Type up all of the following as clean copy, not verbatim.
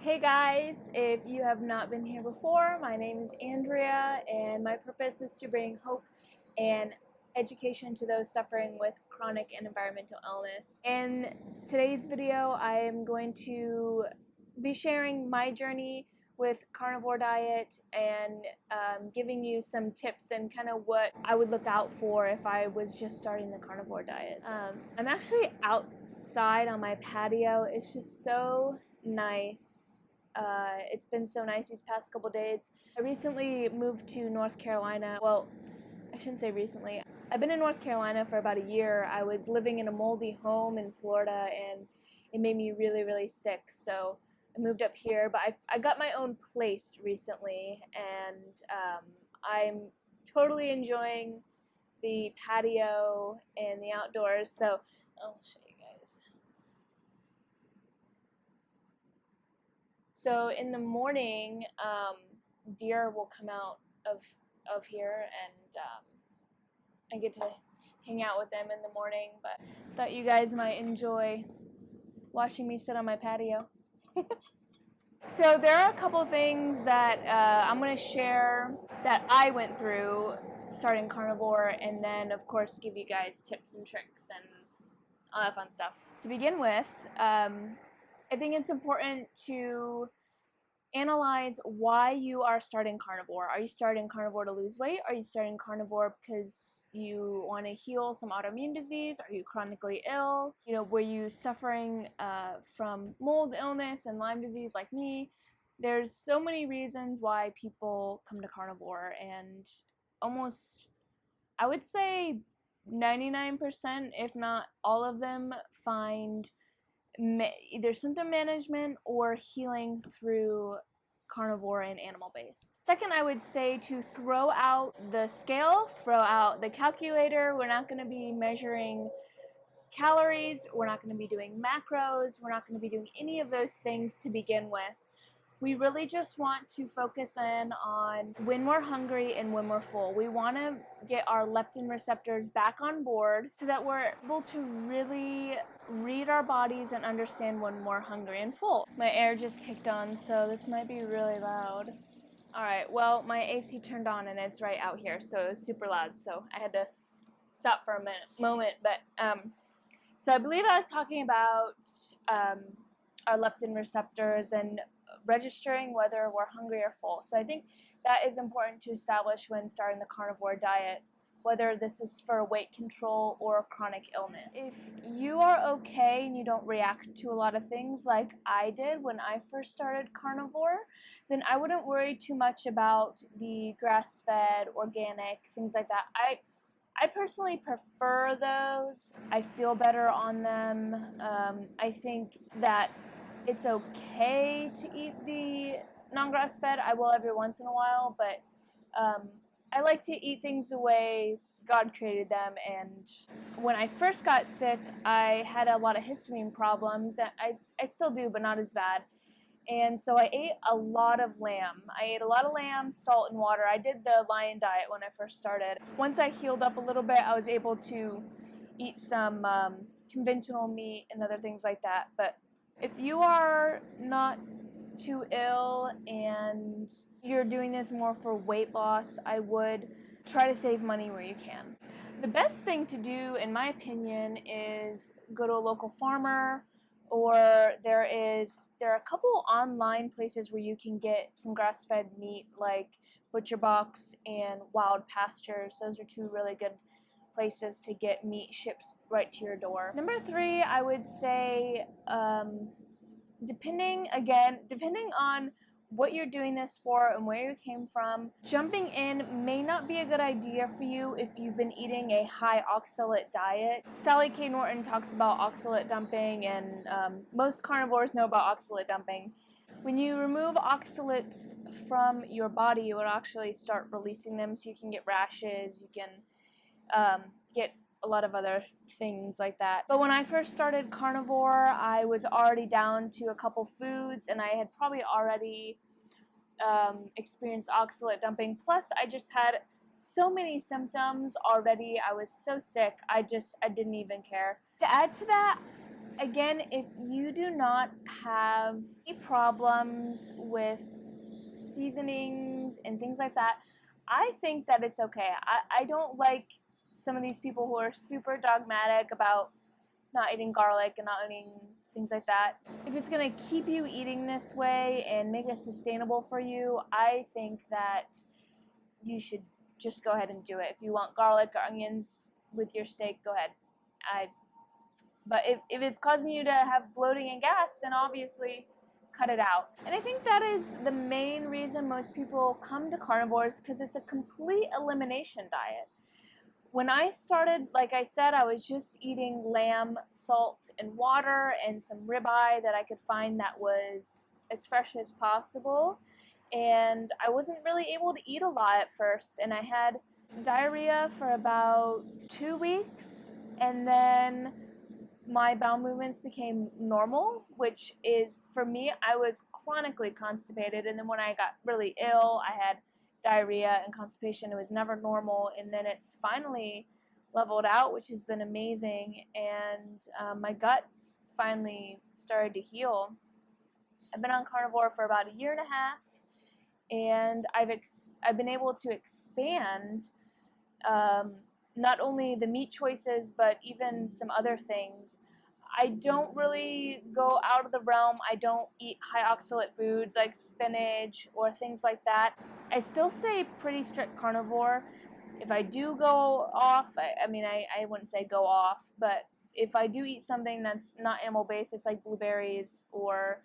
Hey guys, if you have not been here before, my name is Andrea and my purpose is to bring hope and education to those suffering with chronic and environmental illness. In today's video, I am going to be sharing my journey with carnivore diet and giving you some tips and kind of what I would look out for if I was just starting the carnivore diet. I'm actually outside on my patio. It's just so nice. It's been so nice these past couple days. I recently moved to North Carolina. Well, I shouldn't say recently. I've been in North Carolina for about a year. I was living in a moldy home in Florida and it made me really, really sick. So I moved up here, but I got my own place recently and I'm totally enjoying the patio and the outdoors. So I'll show you guys. So in the morning, deer will come out of here, and I get to hang out with them in the morning. But thought you guys might enjoy watching me sit on my patio. So there are a couple things that I'm going to share that I went through starting carnivore, and then of course give you guys tips and tricks and all that fun stuff. To begin with, I think it's important to analyze why you are starting carnivore. Are you starting carnivore to lose weight? Are you starting carnivore because you want to heal some autoimmune disease? Are you chronically ill? You know, were you suffering from mold illness and Lyme disease like me? There's so many reasons why people come to carnivore, and almost, I would say 99%, if not all of them, find either symptom management or healing through carnivore and animal based. Second, I would say to throw out the scale, throw out the calculator. We're not going to be measuring calories, we're not going to be doing macros, we're not going to be doing any of those things to begin with. We really just want to focus in on when we're hungry and when we're full. We want to get our leptin receptors back on board so that we're able to really read our bodies and understand when we're hungry and full. My air just kicked on, so this might be really loud. All right, well, my AC turned on and it's right out here, so it's super loud, so I had to stop for a moment. But so I believe I was talking about our leptin receptors and registering whether we're hungry or full. So I think that is important to establish when starting the carnivore diet, whether this is for weight control or chronic illness. If you are okay and you don't react to a lot of things like I did when I first started carnivore, then I wouldn't worry too much about the grass-fed, organic, things like that. I personally prefer those. I feel better on them. I think that it's okay to eat the non-grass fed. I will every once in a while, but I like to eat things the way God created them. And when I first got sick, I had a lot of histamine problems. I still do, but not as bad. And so I ate a lot of lamb. I ate a lot of lamb, salt, and water. I did the lion diet when I first started. Once I healed up a little bit, I was able to eat some conventional meat and other things like that. But if you are not too ill and you're doing this more for weight loss, I would try to save money where you can. The best thing to do, in my opinion, is go to a local farmer, or there are a couple online places where you can get some grass-fed meat like Butcher Box and Wild Pastures. Those are two really good places to get meat shipped right to your door. Number 3, I would say, depending on what you're doing this for and where you came from, jumping in may not be a good idea for you if you've been eating a high oxalate diet. Sally K. Norton talks about oxalate dumping, and most carnivores know about oxalate dumping. When you remove oxalates from your body, you would actually start releasing them, so you can get rashes, you can get a lot of other things like that. But when I first started carnivore, I was already down to a couple foods, and I had probably already experienced oxalate dumping. Plus, I just had so many symptoms already. I was so sick, I didn't even care. To add to that, Again, if you do not have any problems with seasonings and things like that, I think that it's okay. I don't like some of these people who are super dogmatic about not eating garlic and not eating things like that. If it's going to keep you eating this way and make it sustainable for you, I think that you should just go ahead and do it. If you want garlic or onions with your steak, go ahead. But if it's causing you to have bloating and gas, then obviously cut it out. And I think that is the main reason most people come to carnivores, because it's a complete elimination diet. When I started, like I said, I was just eating lamb, salt, and water, and some ribeye that I could find that was as fresh as possible. And I wasn't really able to eat a lot at first, and I had diarrhea for about 2 weeks, and then my bowel movements became normal, which is, for me, I was chronically constipated, and then when I got really ill, I had diarrhea and constipation. It was never normal, and then it's finally leveled out, which has been amazing, and my guts finally started to heal. I've been on carnivore for about 1.5 years, and I've been able to expand not only the meat choices, but even some other things. I don't really go out of the realm. I don't eat high oxalate foods like spinach or things like that. I still stay pretty strict carnivore. If I do go off, I wouldn't say go off, but if I do eat something that's not animal-based, it's like blueberries or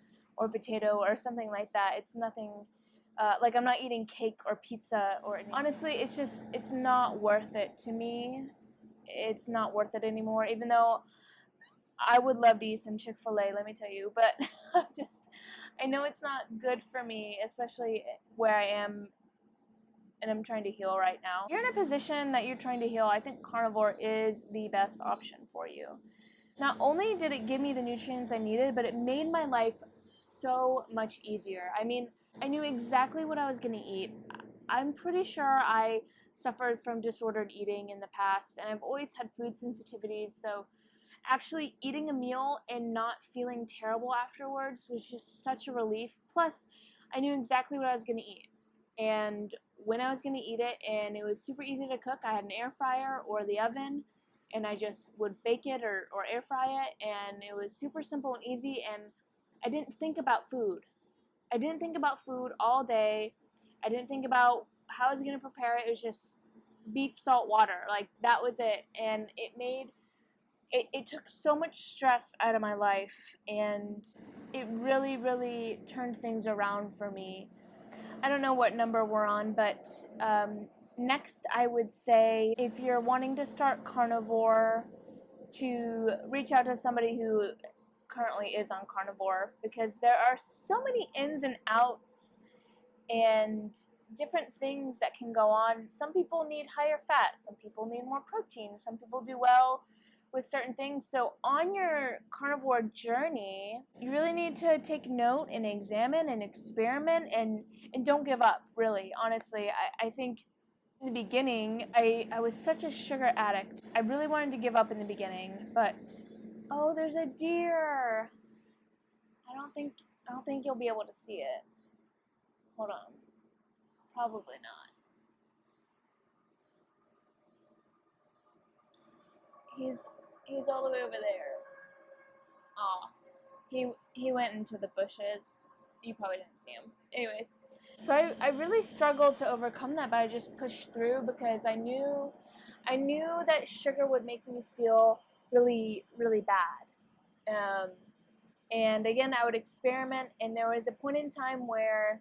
potato or something like that. It's nothing, like I'm not eating cake or pizza or anything. Honestly, it's not worth it to me. It's not worth it anymore, even though I would love to eat some Chick-fil-A, let me tell you, but I know it's not good for me, especially where I am and I'm trying to heal right now. If you're in a position that you're trying to heal, I think carnivore is the best option for you. Not only did it give me the nutrients I needed, but it made my life so much easier. I mean, I knew exactly what I was going to eat. I'm pretty sure I suffered from disordered eating in the past, and I've always had food sensitivities, so actually eating a meal and not feeling terrible afterwards was just such a relief. Plus, I knew exactly what I was going to eat and when I was going to eat it, and it was super easy to cook. I had an air fryer or the oven, and I just would bake it or air fry it, and it was super simple and easy, and I didn't think about food. I didn't think about food all day. I didn't think about how I was going to prepare it. It was just beef, salt, water. Like, that was it, and it took so much stress out of my life, and it really, really turned things around for me. I don't know what number we're on, but next I would say if you're wanting to start carnivore, to reach out to somebody who currently is on carnivore, because there are so many ins and outs and different things that can go on. Some people need higher fat, some people need more protein, some people do well with certain things. So on your carnivore journey, you really need to take note and examine and experiment, and don't give up, really. Honestly, I think in the beginning, I was such a sugar addict. I really wanted to give up in the beginning, but oh, there's a deer. I don't think you'll be able to see it. Hold on. Probably not. He's all the way over there. Aw. He went into the bushes. You probably didn't see him. Anyways, so I really struggled to overcome that, but I just pushed through because I knew that sugar would make me feel really, really bad. And again, I would experiment, and there was a point in time where,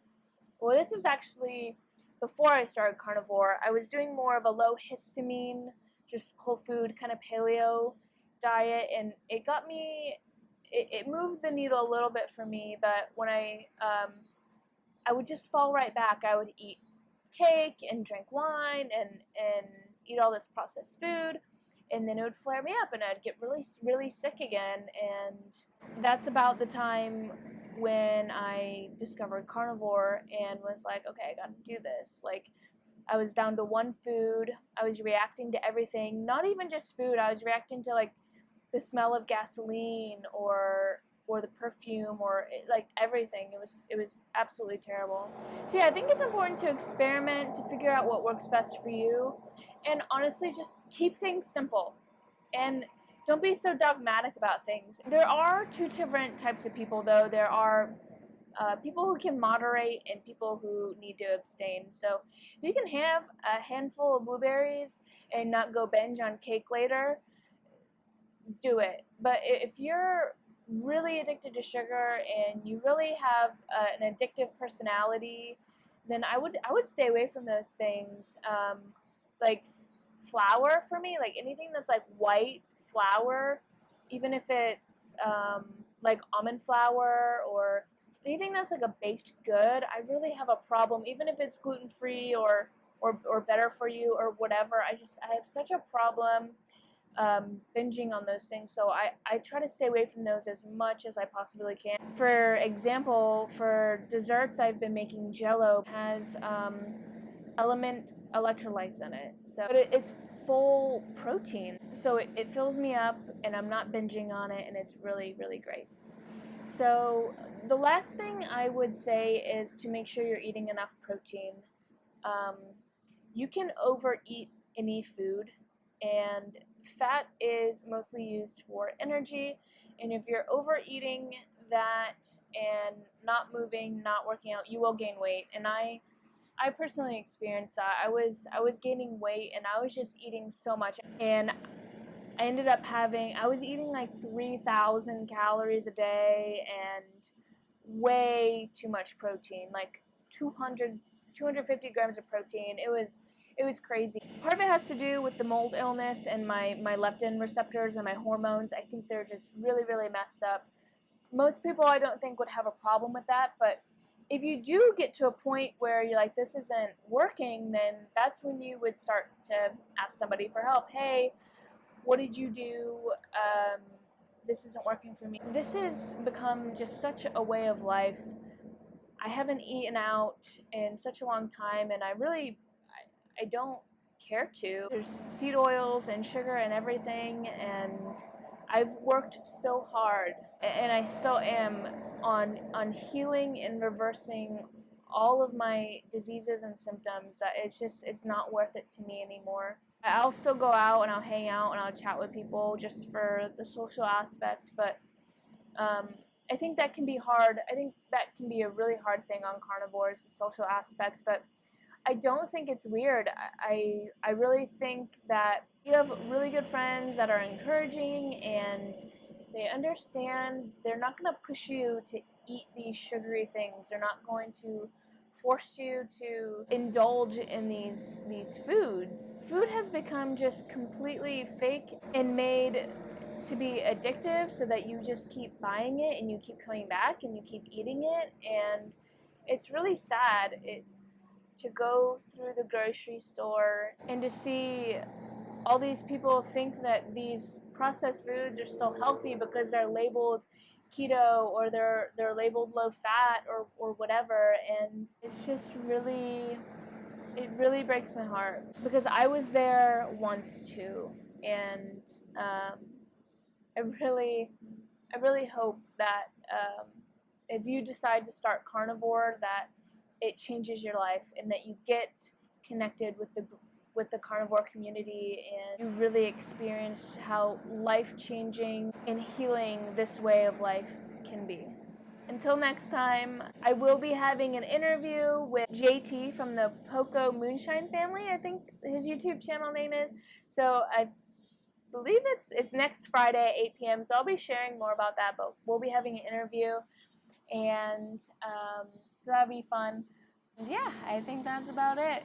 well, this was actually before I started carnivore. I was doing more of a low histamine, just whole food kind of paleo diet, and it got me, it moved the needle a little bit for me, but when I would just fall right back. I would eat cake and drink wine and eat all this processed food, and then it would flare me up and I'd get really, really sick again. And that's about the time when I discovered carnivore and was like, okay, I gotta do this. Like, I was down to one food. I was reacting to everything, not even just food. I was reacting to like the smell of gasoline or the perfume or like everything. It was absolutely terrible. So yeah, I think it's important to experiment, to figure out what works best for you, and honestly just keep things simple and don't be so dogmatic about things. There are two different types of people though. There are people who can moderate and people who need to abstain. So if you can have a handful of blueberries and not go binge on cake later, do it. But if you're really addicted to sugar and you really have an addictive personality, then I would stay away from those things. Like flour for me, like anything that's like white flour, even if it's like almond flour or anything that's like a baked good, I really have a problem. Even if it's gluten free or better for you or whatever, I have such a problem binging on those things. So I try to stay away from those as much as I possibly can. For example, for desserts, I've been making Jello. It has element electrolytes in it, so but it's full protein, so it fills me up and I'm not binging on it, and it's really, really great. So the last thing I would say is to make sure you're eating enough protein. You can overeat any food, and fat is mostly used for energy, and if you're overeating that and not moving, not working out, you will gain weight. And I personally experienced that. I was gaining weight and I was just eating so much, and I ended up I was eating like 3,000 calories a day and way too much protein, like 250 grams of protein. It was crazy. Part of it has to do with the mold illness and my leptin receptors and my hormones. I think they're just really, really messed up. Most people I don't think would have a problem with that, but if you do get to a point where you're like, this isn't working, then that's when you would start to ask somebody for help. Hey, what did you do? This isn't working for me. This has become just such a way of life. I haven't eaten out in such a long time, and I don't care to. There's seed oils and sugar and everything, and I've worked so hard, and I still am, on healing and reversing all of my diseases and symptoms. It's not worth it to me anymore. I'll still go out and I'll hang out and I'll chat with people just for the social aspect, but I think that can be hard. I think that can be a really hard thing on carnivores, the social aspect, but I don't think it's weird. I really think that you have really good friends that are encouraging and they understand. They're not going to push you to eat these sugary things. They're not going to force you to indulge in these foods. Food has become just completely fake and made to be addictive so that you just keep buying it and you keep coming back and you keep eating it, and it's really sad to go through the grocery store and to see all these people think that these processed foods are still healthy because they're labeled keto or they're labeled low fat or whatever, and it's just it really breaks my heart because I was there once too, and I really hope that if you decide to start carnivore, that it changes your life and that you get connected with the carnivore community and you really experience how life-changing and healing this way of life can be. Until next time, I will be having an interview with JT from the Poco Moonshine family, I think his YouTube channel name is. So I believe it's next Friday at 8 p.m. So I'll be sharing more about that, but we'll be having an interview, and so that'll be fun. And yeah, I think that's about it.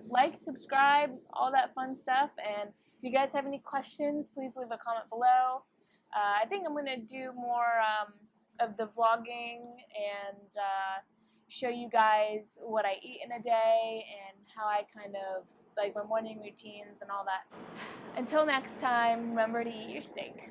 Like, subscribe, all that fun stuff, and if you guys have any questions, please leave a comment below. I think I'm going to do more of the vlogging and show you guys what I eat in a day and how I kind of, like my morning routines and all that. Until next time, remember to eat your steak.